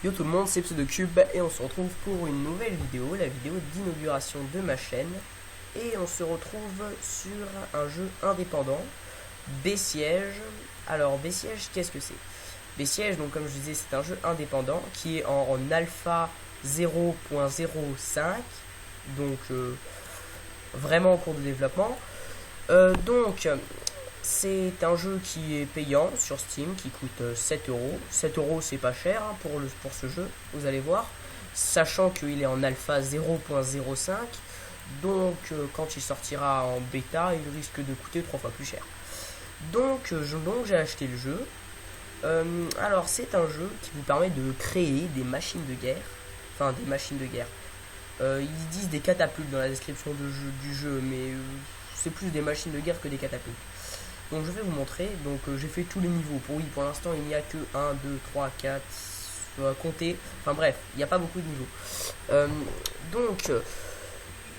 Yo tout le monde, c'est PseudoCube et on se retrouve pour une nouvelle vidéo, la vidéo d'inauguration de ma chaîne. Et on se retrouve sur un jeu indépendant, Bessiège. Alors Bessiège, qu'est-ce que c'est? Bessiège, donc comme je disais, c'est un jeu indépendant qui est en alpha 0.05, donc vraiment en cours de développement. Donc c'est un jeu qui est payant sur Steam, qui coûte 7 euros. 7 euros, c'est pas cher hein, pour ce jeu, vous allez voir. Sachant qu'il est en alpha 0.05, donc quand il sortira en bêta, il risque de coûter 3 fois plus cher. Donc j'ai acheté le jeu. Alors c'est un jeu qui vous permet de créer des machines de guerre. Enfin, des machines de guerre. Ils disent des catapultes dans la description du jeu, mais c'est plus des machines de guerre que des catapultes. Donc je vais vous montrer. Donc j'ai fait tous les niveaux. Pour l'instant il n'y a que 1, 2, 3, 4 compter. Enfin bref, il n'y a pas beaucoup de niveaux.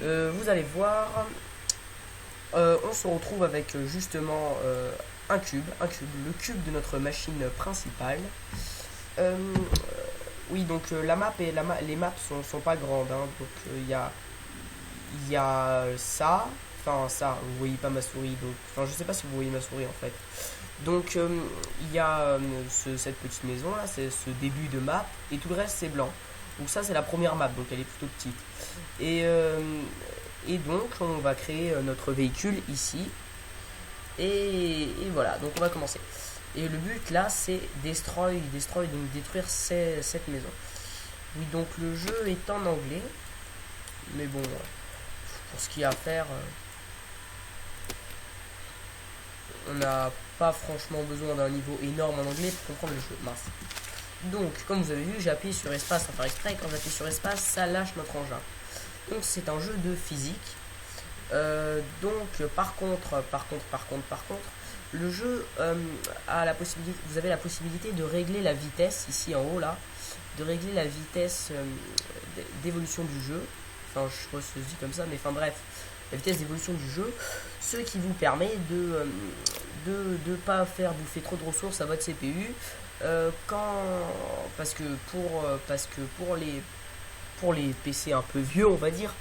Vous allez voir. On se retrouve avec justement un cube, le cube de notre machine principale. Oui, donc les maps sont pas grandes, hein, donc il y a ça. Enfin, ça, vous voyez pas ma souris, donc, enfin, je sais pas si vous voyez ma souris en fait. Donc, il y a cette petite maison là, c'est ce début de map, et tout le reste c'est blanc. Donc, ça, c'est la première map, donc elle est plutôt petite. Et donc, on va créer notre véhicule ici. Et voilà, donc on va commencer. Et le but là, c'est destroy, donc détruire cette maison. Oui, donc le jeu est en anglais, mais bon, pour ce qu'il y a à faire. On n'a pas franchement besoin d'un niveau énorme en anglais pour comprendre le jeu. Mince. Donc, comme vous avez vu, j'ai appuyé sur espace sans faire exprès. Et quand j'appuie sur espace, ça lâche notre engin. Donc, c'est un jeu de physique. Par contre, le jeu a la possibilité. Vous avez la possibilité de régler la vitesse ici en haut là, de régler la vitesse d'évolution du jeu. Enfin, je sais pas si ça se dit comme ça, mais enfin bref. La vitesse d'évolution du jeu, ce qui vous permet de pas faire bouffer trop de ressources à votre CPU parce que pour les PC un peu vieux, on va dire,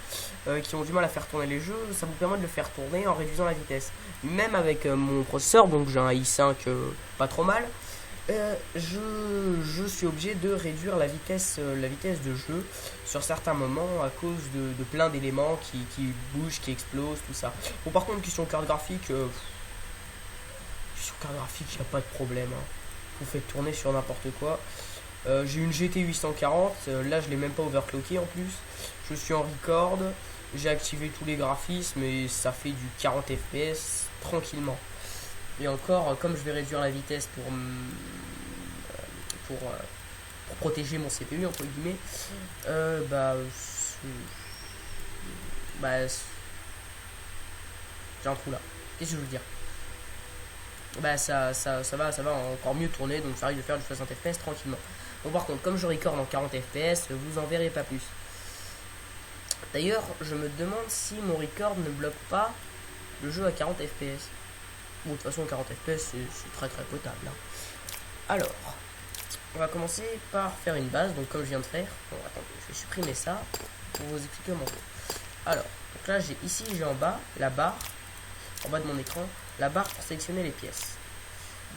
qui ont du mal à faire tourner les jeux, ça vous permet de le faire tourner en réduisant la vitesse. Même avec mon processeur, donc j'ai un i5 pas trop mal, je suis obligé de réduire la vitesse de jeu sur certains moments à cause de plein d'éléments qui bougent, qui explosent, tout ça. Bon, par contre, question carte graphique, il n'y a pas de problème. Hein. Vous faites tourner sur n'importe quoi. J'ai une GT 840, là je l'ai même pas overclocké en plus. Je suis en record, j'ai activé tous les graphismes et ça fait du 40 fps tranquillement. Et encore, comme je vais réduire la vitesse pour protéger mon CPU entre guillemets, j'ai un trou là. Qu'est-ce que je veux dire? Ça va encore mieux tourner, donc ça arrive de faire du 60 fps tranquillement. Bon, par contre, comme je record en 40 fps, vous en verrez pas plus. D'ailleurs, je me demande si mon record ne bloque pas le jeu à 40 fps. Bon, de toute façon, 40 fps, c'est très très potable. Hein. Alors, on va commencer par faire une base, donc comme je viens de faire. Bon, attendez, je vais supprimer ça pour vous expliquer comment faire. Alors, donc là, j'ai en bas la barre, en bas de mon écran, la barre pour sélectionner les pièces.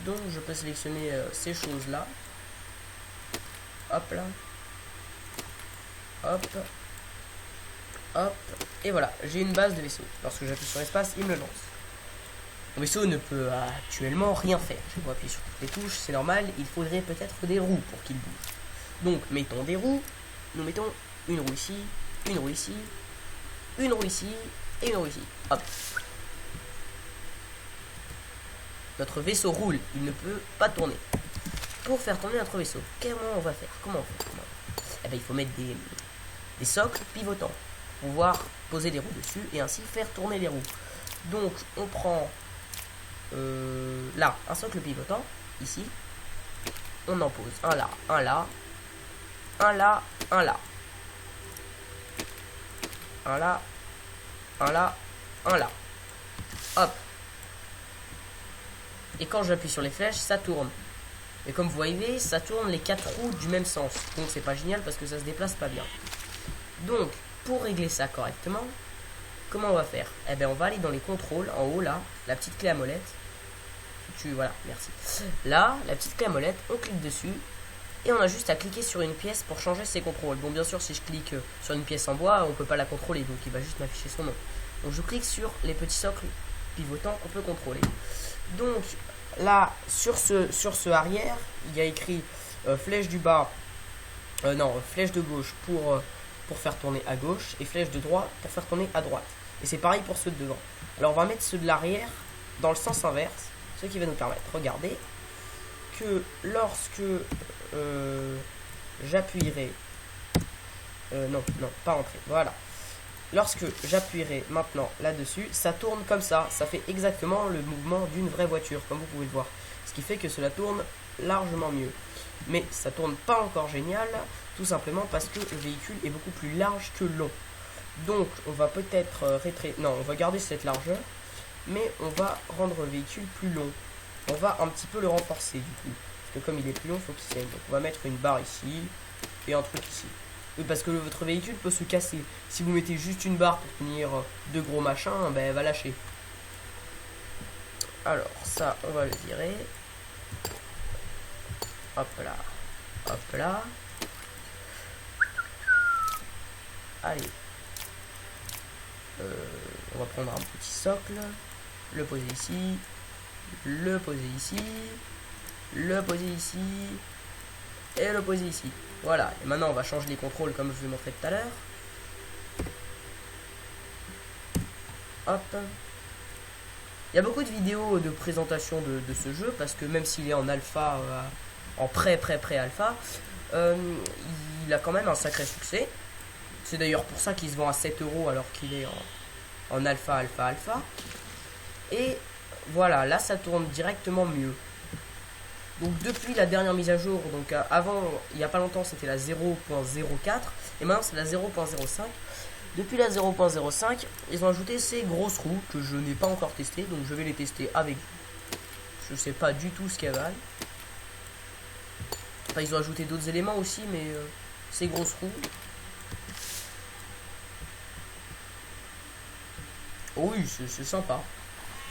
Donc, je peux sélectionner ces choses-là. Hop là. Hop. Hop. Et voilà, j'ai une base de vaisseau. Lorsque j'appuie sur espace, il me le lance. Mon vaisseau ne peut actuellement rien faire. Je vais appuyer sur toutes les touches, c'est normal. Il faudrait peut-être des roues pour qu'il bouge. Donc, mettons des roues. Nous mettons une roue ici, une roue ici, une roue ici et une roue ici. Hop. Notre vaisseau roule, il ne peut pas tourner. Pour faire tourner notre vaisseau, comment on va faire? Eh bien, il faut mettre des socles pivotants pour pouvoir poser des roues dessus et ainsi faire tourner les roues. Donc, on prend là un socle pivotant, ici. On en pose un là, un là, un là, un là. Un là, un là, un là. Hop. Et quand j'appuie sur les flèches, ça tourne. Mais comme vous voyez, ça tourne les 4 roues du même sens. Donc c'est pas génial parce que ça se déplace pas bien. Donc, pour régler ça correctement, comment on va faire? Eh bien, on va aller dans les contrôles, en haut là, la petite clé à molette. Voilà, merci. Là, la petite clé à molette, on clique dessus. Et on a juste à cliquer sur une pièce pour changer ses contrôles. Bon, bien sûr, si je clique sur une pièce en bois, on peut pas la contrôler, donc il va juste m'afficher son nom. Donc je clique sur les petits socles pivotants qu'on peut contrôler. Donc là, sur ce arrière, il y a écrit flèche du bas, flèche de gauche pour faire tourner à gauche, et flèche de droite pour faire tourner à droite. Et c'est pareil pour ceux de devant. Alors on va mettre ceux de l'arrière dans le sens inverse, ce qui va nous permettre, regardez, que lorsque j'appuierai, non, pas entrer, voilà. Lorsque j'appuierai maintenant là-dessus, ça tourne comme ça fait exactement le mouvement d'une vraie voiture, comme vous pouvez le voir. Ce qui fait que cela tourne largement mieux. Mais ça tourne pas encore génial, tout simplement parce que le véhicule est beaucoup plus large que long. Donc on va peut-être on va garder cette largeur, mais on va rendre le véhicule plus long. On va un petit peu le renforcer du coup. Parce que comme il est plus long, il faut qu'il saigne. Donc on va mettre une barre ici et un truc ici. Oui, parce que votre véhicule peut se casser. Si vous mettez juste une barre pour tenir deux gros machins, ben elle va lâcher. Alors ça, on va le virer. Hop là. Hop là. Allez. On va prendre un petit socle. Le poser ici. Le poser ici. Le poser ici. Et le poser ici. Voilà, et maintenant on va changer les contrôles comme je vous ai montré tout à l'heure. Hop. Il y a beaucoup de vidéos de présentation de ce jeu, parce que même s'il est en alpha, en pré-alpha, il a quand même un sacré succès. C'est d'ailleurs pour ça qu'il se vend à 7 € alors qu'il est en alpha. Et voilà, là ça tourne directement mieux. Donc depuis la dernière mise à jour, donc avant, il n'y a pas longtemps, c'était la 0.04 et maintenant c'est la 0.05. Depuis la 0.05, ils ont ajouté ces grosses roues que je n'ai pas encore testées, donc je vais les tester avec vous. Je ne sais pas du tout ce qu'elles valent. Enfin, ils ont ajouté d'autres éléments aussi, mais ces grosses roues. Oh oui, c'est sympa.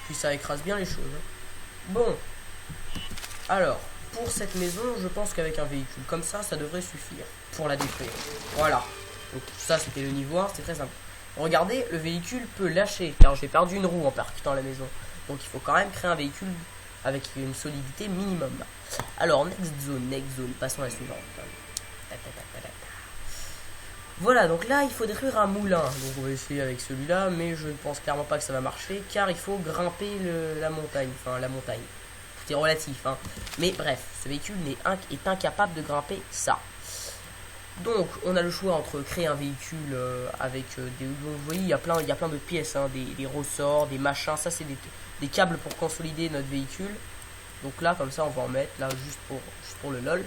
Puis ça écrase bien les choses. Bon. Alors, pour cette maison, je pense qu'avec un véhicule comme ça devrait suffire pour la détruire. Voilà. Donc ça, c'était le niveau 1, c'était très simple. Regardez, le véhicule peut lâcher, car j'ai perdu une roue en percutant la maison. Donc il faut quand même créer un véhicule avec une solidité minimum. Alors, next zone, passons à la suivante. Voilà, donc là, il faut détruire un moulin. Donc on va essayer avec celui-là, mais je ne pense clairement pas que ça va marcher, car il faut grimper la montagne. Enfin, la montagne. C'est relatif, hein. Mais bref, ce véhicule est incapable de grimper ça. Donc, on a le choix entre créer un véhicule avec des... Vous voyez, il y a plein de pièces, hein, des ressorts, des machins. Ça, c'est des câbles pour consolider notre véhicule. Donc là, comme ça, on va en mettre, là, juste pour le lol.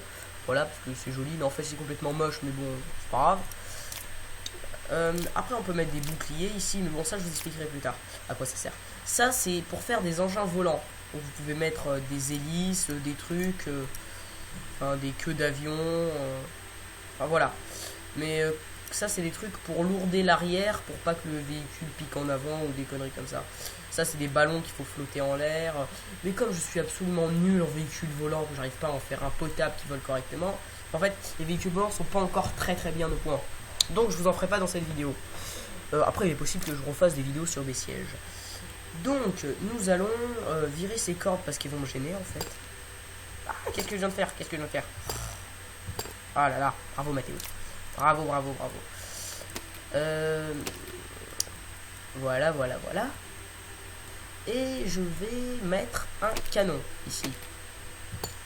Voilà, parce que c'est joli. Mais en fait, c'est complètement moche, mais bon, c'est pas grave. Après, on peut mettre des boucliers ici. Mais bon, ça, je vous expliquerai plus tard à quoi ça sert. Ça, c'est pour faire des engins volants. Donc vous pouvez mettre des hélices, des trucs, des queues d'avion, enfin voilà. Mais ça c'est des trucs pour lourder l'arrière, pour pas que le véhicule pique en avant ou des conneries comme ça. Ça c'est des ballons qu'il faut flotter en l'air. Mais comme je suis absolument nul en véhicule volant, que j'arrive pas à en faire un potable qui vole correctement, en fait les véhicules volants sont pas encore très bien au point. Donc je vous en ferai pas dans cette vidéo. Après il est possible que je refasse des vidéos sur des sièges. Donc, nous allons virer ces cordes parce qu'ils vont me gêner en fait. Ah, qu'est-ce que je viens de faire? Ah là là, bravo Mathéo. Bravo. Voilà. Et je vais mettre un canon ici.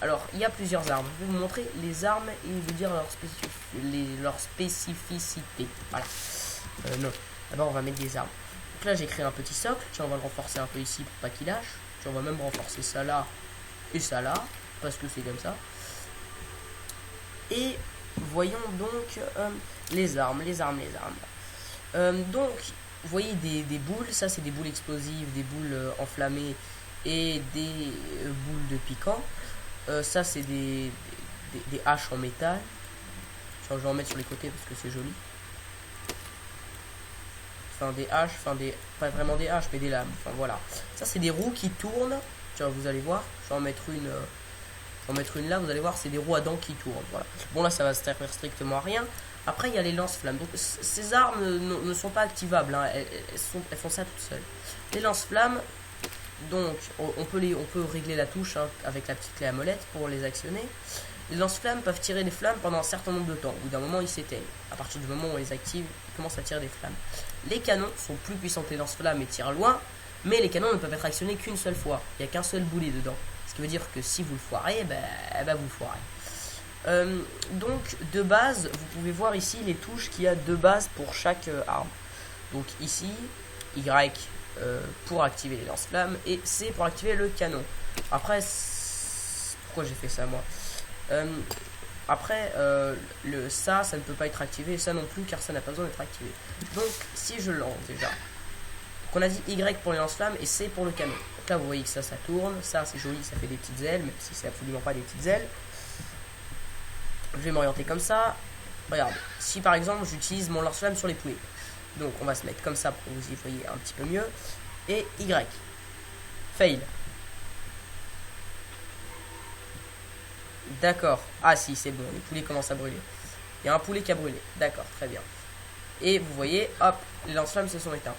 Alors, il y a plusieurs armes. Je vais vous montrer les armes et vous dire leur spécificité. Voilà. Non, d'abord on va mettre des armes. Donc là j'ai créé un petit socle, tiens on va le renforcer un peu ici pour pas qu'il lâche. Tiens on va même renforcer ça là et ça là, parce que c'est comme ça. Et voyons donc les armes. Donc vous voyez des boules, ça c'est des boules explosives, des boules enflammées et des boules de piquant. Ça, c'est des haches en métal. Tiens, je vais en mettre sur les côtés parce que c'est joli. Enfin, des haches, pas vraiment des haches, mais des lames. Enfin, voilà. Ça, c'est des roues qui tournent. Tiens, vous allez voir. Je vais en mettre une là. Vous allez voir, c'est des roues à dents qui tournent. Voilà. Bon, là, ça va servir strictement à rien. Après, il y a les lance-flammes. Donc, ces armes ne sont pas activables. Hein. Elles font ça toutes seules. Les lance-flammes, donc, on peut régler la touche hein, avec la petite clé à molette pour les actionner. Les lance-flammes peuvent tirer des flammes pendant un certain nombre de temps. Au bout d'un moment, ils s'éteignent. À partir du moment où on les active, ils commencent à tirer des flammes. Les canons sont plus puissants que les lance-flammes et tirent loin. Mais les canons ne peuvent être actionnés qu'une seule fois. Il n'y a qu'un seul boulet dedans. Ce qui veut dire que si vous le foirez, vous le foirez. Donc de base, vous pouvez voir ici les touches qu'il y a de base pour chaque arme. Donc ici, Y pour activer les lance-flammes et C pour activer le canon. Après, pourquoi j'ai fait ça moi Après, ça ne peut pas être activé et ça non plus car ça n'a pas besoin d'être activé. Donc si je lance déjà, donc on a dit Y pour les lance-flammes et C pour le canon. Donc là vous voyez que ça tourne, ça c'est joli, ça fait des petites ailes, même si c'est absolument pas des petites ailes. Je vais m'orienter comme ça. Regarde, si par exemple j'utilise mon lance-flamme sur les poulets. Donc on va se mettre comme ça pour que vous y voyez un petit peu mieux. Et Y. Fail. D'accord. Ah si, c'est bon, les poulets commencent à brûler. Il y a un poulet qui a brûlé. D'accord, très bien. Et vous voyez, hop, les lance-flammes se sont éteints.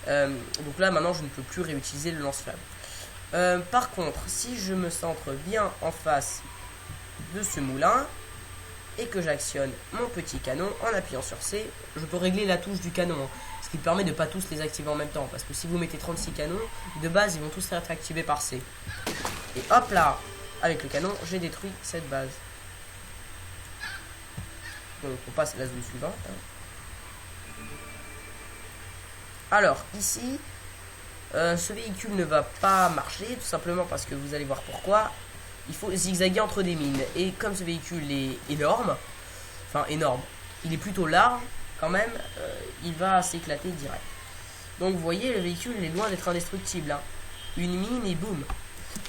Donc là maintenant je ne peux plus réutiliser le lance-flamme. Par contre, si je me centre bien en face de ce moulin et que j'actionne mon petit canon en appuyant sur C, je peux régler la touche du canon, hein, ce qui permet de ne pas tous les activer en même temps, parce que si vous mettez 36 canons, de base ils vont tous être activés par C. Et hop là, avec le canon, j'ai détruit cette base. Donc on passe à la zone suivante. Alors ici, ce véhicule ne va pas marcher, tout simplement parce que vous allez voir pourquoi. Il faut zigzaguer entre des mines. Et comme ce véhicule est énorme, enfin énorme, il est plutôt large quand même, il va s'éclater direct. Donc vous voyez, le véhicule est loin d'être indestructible. Hein. Une mine et boum.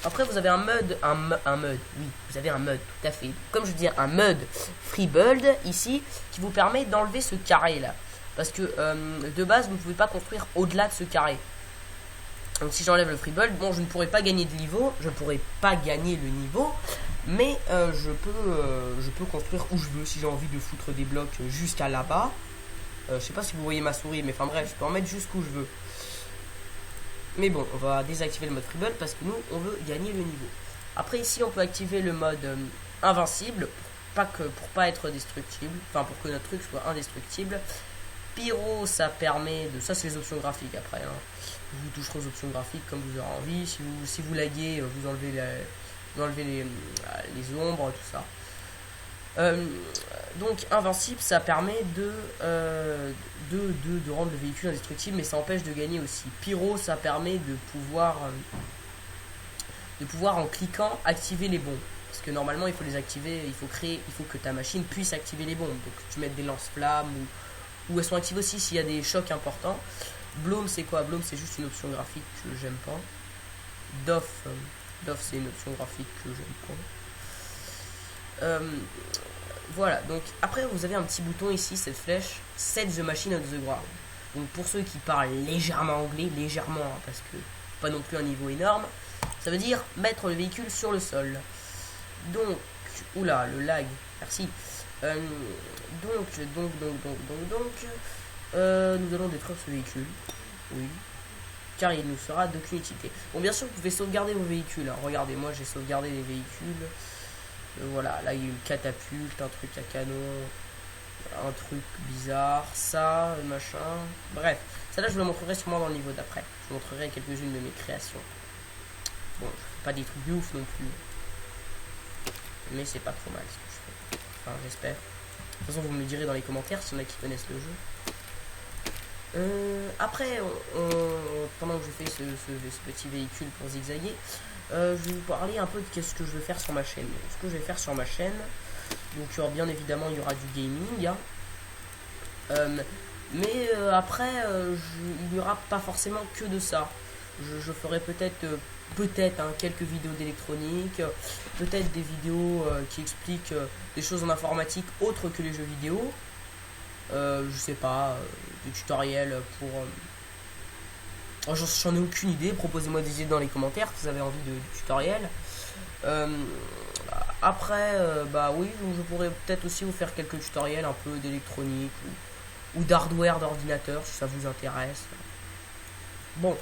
Après vous avez un mode, oui, vous avez un mode, tout à fait. Comme je dis, un mode Freebuild ici, qui vous permet d'enlever ce carré là. Parce que de base, vous ne pouvez pas construire au-delà de ce carré. Donc si j'enlève le freebuild, bon je ne pourrai pas gagner de niveau, mais je peux construire où je veux si j'ai envie de foutre des blocs jusqu'à là-bas. Je sais pas si vous voyez ma souris, mais enfin bref, je peux en mettre jusqu'où je veux. Mais bon, on va désactiver le mode freebuild parce que nous on veut gagner le niveau. Après ici on peut activer le mode invincible pour pas être destructible, enfin pour que notre truc soit indestructible. Pyro, ça permet de... Ça, c'est les options graphiques après. Hein. Vous toucherez aux options graphiques comme vous aurez envie. Si vous laguez, vous enlevez, les ombres, tout ça. Donc, invincible, ça permet de rendre le véhicule indestructible, mais ça empêche de gagner aussi. Pyro, ça permet de pouvoir en cliquant, activer les bombes. Parce que normalement, il faut les activer, il faut que ta machine puisse activer les bombes. Donc, tu mets des lance-flammes ou elles sont actives aussi s'il y a des chocs importants. Bloom, c'est quoi? Bloom, c'est juste une option graphique que j'aime pas. Doff, c'est une option graphique que j'aime pas. Voilà, donc après vous avez un petit bouton ici, cette flèche, Set the machine on the ground. Donc pour ceux qui parlent légèrement anglais, légèrement, hein, parce que pas non plus un niveau énorme, ça veut dire mettre le véhicule sur le sol. Donc, oula, le lag, merci. Donc, nous allons détruire ce véhicule. Oui. Car il nous sera d'aucune utilité. Bon, bien sûr, vous pouvez sauvegarder vos véhicules. Hein. Regardez, moi j'ai sauvegardé les véhicules. Voilà, là il y a une catapulte, un truc à canon, un truc bizarre, ça, machin. Bref, ça là je vous le montrerai sûrement dans le niveau d'après. Je vous montrerai quelques-unes de mes créations. Bon, je fais pas des trucs de ouf non plus. Mais c'est pas trop mal ce que je fais. Enfin, j'espère. De toute façon, vous me le direz dans les commentaires s'il y en a qui connaissent le jeu. Après, pendant que je fais ce petit véhicule pour zigzaguer, je vais vous parler un peu de ce que je veux faire sur ma chaîne. Ce que je vais faire sur ma chaîne, donc bien évidemment il y aura du gaming, hein. Mais après il n'y aura pas forcément que de ça. je ferai peut-être hein, quelques vidéos d'électronique, peut-être des vidéos qui expliquent des choses en informatique autres que les jeux vidéo. Je sais pas, des tutoriels pour... j'en ai aucune idée, proposez-moi des idées dans les commentaires si vous avez envie de tutoriels. Après, bah oui, donc je pourrais peut-être aussi vous faire quelques tutoriels un peu d'électronique ou d'hardware d'ordinateur si ça vous intéresse. Bon,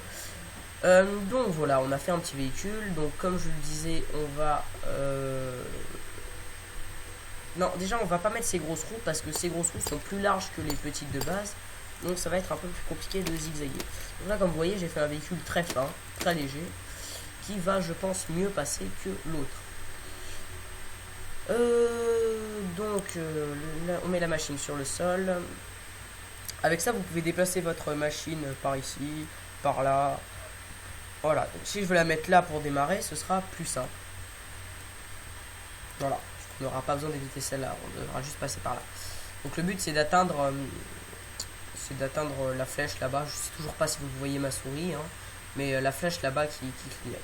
donc voilà, on a fait un petit véhicule. Donc comme je le disais, on va... Non, déjà on va pas mettre ces grosses roues parce que ces grosses roues sont plus larges que les petites de base. Donc ça va être un peu plus compliqué de zigzaguer. Donc là comme vous voyez, j'ai fait un véhicule très fin, très léger, qui va je pense mieux passer que l'autre. Là, on met la machine sur le sol. Avec ça vous pouvez déplacer votre machine par ici, par là. Voilà, donc si je veux la mettre là pour démarrer, ce sera plus simple. Voilà, on n'aura pas besoin d'éviter celle-là, on devra juste passer par là. Donc le but c'est d'atteindre la flèche là-bas. Je sais toujours pas si vous voyez ma souris, hein, mais la flèche là-bas qui clignote.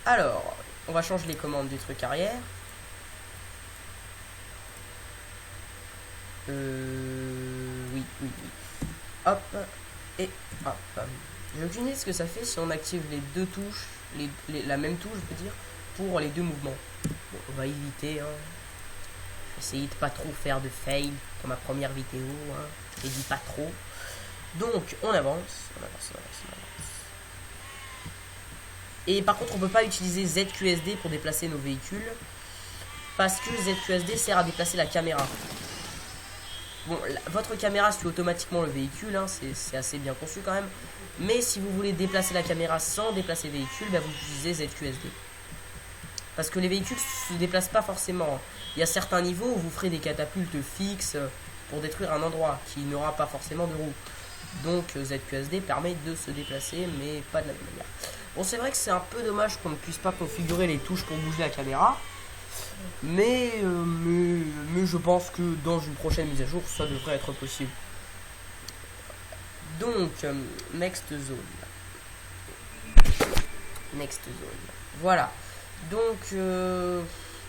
Alors, on va changer les commandes du truc arrière. Oui. Hop, et hop. J'ai aucune idée de ce que ça fait si on active les deux touches, la même touche, je veux dire, pour les deux mouvements. Bon, on va éviter, hein. Essayer de pas trop faire de fail comme ma première vidéo, hein. Je dis pas trop. Donc, on avance. Et par contre, on peut pas utiliser ZQSD pour déplacer nos véhicules, parce que ZQSD sert à déplacer la caméra. Bon, votre caméra suit automatiquement le véhicule, hein, c'est assez bien conçu quand même. Mais si vous voulez déplacer la caméra sans déplacer le véhicule, bah vous utilisez ZQSD. Parce que les véhicules ne se déplacent pas forcément. Il y a certains niveaux où vous ferez des catapultes fixes pour détruire un endroit qui n'aura pas forcément de roues. Donc ZQSD permet de se déplacer, mais pas de la même manière. Bon, c'est vrai que c'est un peu dommage qu'on ne puisse pas configurer les touches pour bouger la caméra. Mais je pense que dans une prochaine mise à jour, ça devrait être possible. Donc, next zone. Voilà. Donc,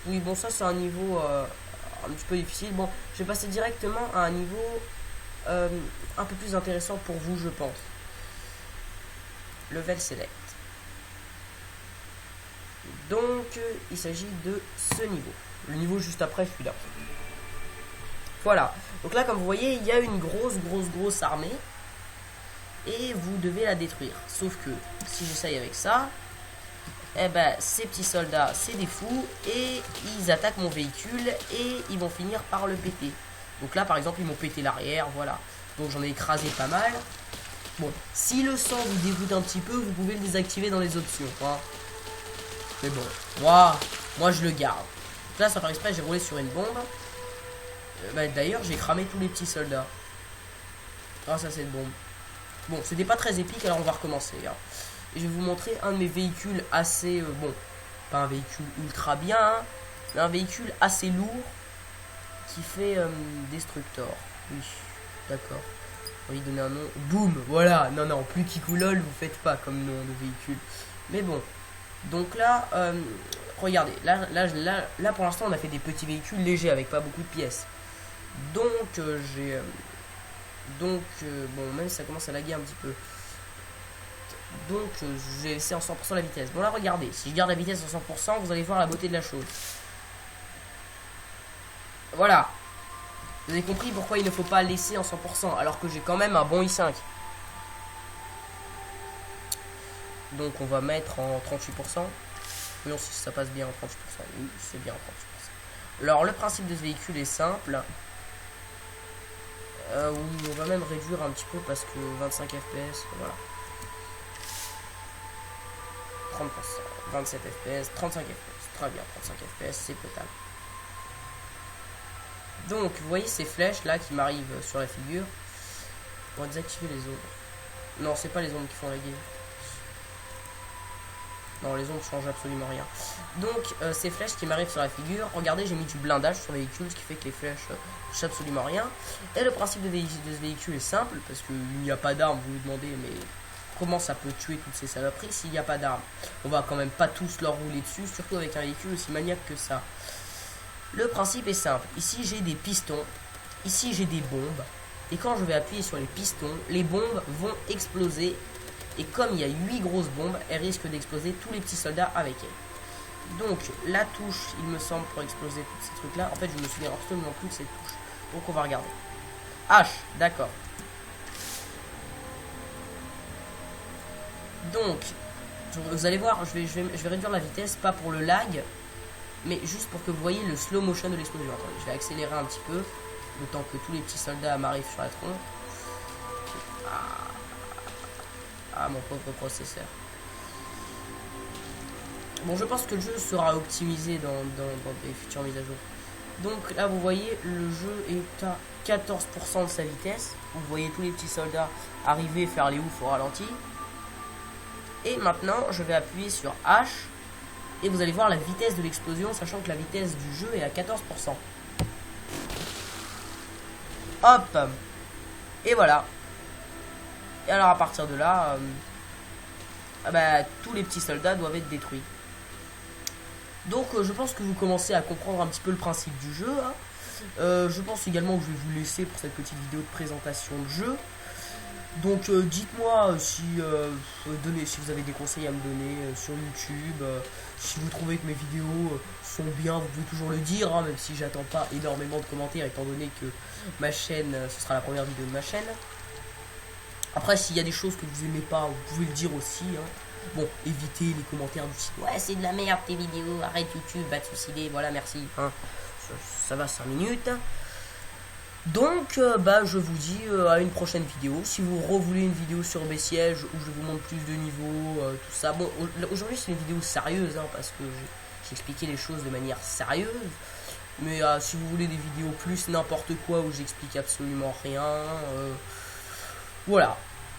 oui, bon, ça c'est un niveau un petit peu difficile. Bon, je vais passer directement à un niveau un peu plus intéressant pour vous, je pense. Level Select. Donc, il s'agit de ce niveau. Le niveau juste après, celui-là. Voilà. Donc là, comme vous voyez, il y a une grosse armée. Et vous devez la détruire. Sauf que, si j'essaye avec ça, eh ben, ces petits soldats, c'est des fous. Et ils attaquent mon véhicule. Et ils vont finir par le péter. Donc là, par exemple, ils m'ont pété l'arrière. Voilà. Donc j'en ai écrasé pas mal. Bon, si le sang vous dégoûte un petit peu, vous pouvez le désactiver dans les options. Hein. Mais bon, moi je le garde. Donc là, ça par exprès, j'ai roulé sur une bombe. D'ailleurs, j'ai cramé tous les petits soldats grâce à cette bombe. Bon, c'était pas très épique, alors on va recommencer. Hein. Et je vais vous montrer un de mes véhicules assez... bon, pas un véhicule ultra bien, hein, mais un véhicule assez lourd qui fait Destructor. Oui, d'accord. On va lui donner un nom. Boom, voilà. Non, plus Kikulol, vous faites pas comme nom de véhicule. Mais bon. Donc là, regardez, là pour l'instant on a fait des petits véhicules légers avec pas beaucoup de pièces. Donc bon, même si ça commence à laguer un petit peu. Donc j'ai laissé en 100% la vitesse. Bon là regardez, si je garde la vitesse en 100%, vous allez voir la beauté de la chose. Voilà. Vous avez compris pourquoi il ne faut pas laisser en 100% alors que j'ai quand même un bon i5. Donc on va mettre en 38%. Non, si ça passe bien en 38%. Oui, c'est bien en 38%. Alors le principe de ce véhicule est simple. Oui, on va même réduire un petit peu parce que 25 fps, voilà. 30%, 27 fps, 35 fps. Très bien, 35 fps, c'est potable. Donc, vous voyez ces flèches là qui m'arrivent sur la figure. On va désactiver les ombres. Non, c'est pas les ombres qui font la game. Non, les ombres changent absolument rien. Donc, ces flèches qui m'arrivent sur la figure, regardez, j'ai mis du blindage sur le véhicule, ce qui fait que les flèches ne changent absolument rien. Et le principe de ce véhicule est simple, parce qu'il n'y a pas d'arme, vous vous demandez, mais comment ça peut tuer toutes ces saloperies s'il n'y a pas d'armes? On va quand même pas tous leur rouler dessus, surtout avec un véhicule aussi maniaque que ça. Le principe est simple. Ici, j'ai des pistons. Ici, j'ai des bombes. Et quand je vais appuyer sur les pistons, les bombes vont exploser. Et comme il y a 8 grosses bombes, elles risquent d'exploser tous les petits soldats avec elles. Donc, la touche, il me semble, pour exploser tous ces trucs-là. En fait, je me souviens absolument plus de cette touche. Donc, on va regarder. H, d'accord. Donc, vous allez voir, je vais réduire la vitesse, pas pour le lag, mais juste pour que vous voyez le slow motion de l'explosion. Attendez, je vais accélérer un petit peu, le temps que tous les petits soldats m'arrivent sur la tronche. Ah, mon pauvre processeur. Bon, je pense que le jeu sera optimisé dans des futures mises à jour. Donc là, vous voyez, le jeu est à 14% de sa vitesse. Vous voyez tous les petits soldats arriver, faire les oufs au ralenti. Et maintenant, je vais appuyer sur H. Et vous allez voir la vitesse de l'explosion, sachant que la vitesse du jeu est à 14%. Hop. Et voilà. Et alors à partir de là, tous les petits soldats doivent être détruits. Donc je pense que vous commencez à comprendre un petit peu le principe du jeu. Hein. Je pense également que je vais vous laisser pour cette petite vidéo de présentation de jeu. Donc dites-moi si vous avez des conseils à me donner sur YouTube. Si vous trouvez que mes vidéos sont bien, vous pouvez toujours le dire, hein, même si j'attends pas énormément de commentaires étant donné que ma chaîne, ce sera la première vidéo de ma chaîne. Après, s'il y a des choses que vous aimez pas, vous pouvez le dire aussi. Hein. Bon, évitez les commentaires du site. Ouais, c'est de la merde tes vidéos, arrête YouTube, va te suicider, voilà, merci. Hein. Ça va 5 minutes. Donc, je vous dis à une prochaine vidéo. Si vous revoulez une vidéo sur mes sièges où je vous montre plus de niveaux, tout ça. Bon, aujourd'hui c'est une vidéo sérieuse, hein, parce que j'ai expliqué les choses de manière sérieuse. Mais si vous voulez des vidéos plus n'importe quoi où j'explique absolument rien, voilà.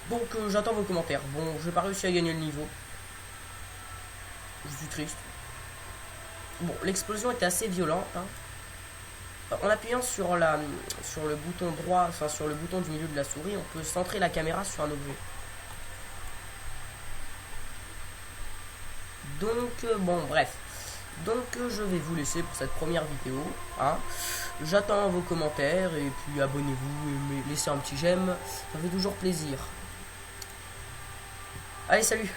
Donc, j'attends vos commentaires. Bon, je n'ai pas réussi à gagner le niveau. Je suis triste. Bon, l'explosion était assez violente, hein. En appuyant sur le bouton droit, enfin sur le bouton du milieu de la souris, on peut centrer la caméra sur un objet. Donc, bon, bref. Donc, je vais vous laisser pour cette première vidéo. Hein. J'attends vos commentaires et puis abonnez-vous et laissez un petit j'aime. Ça fait toujours plaisir. Allez, salut!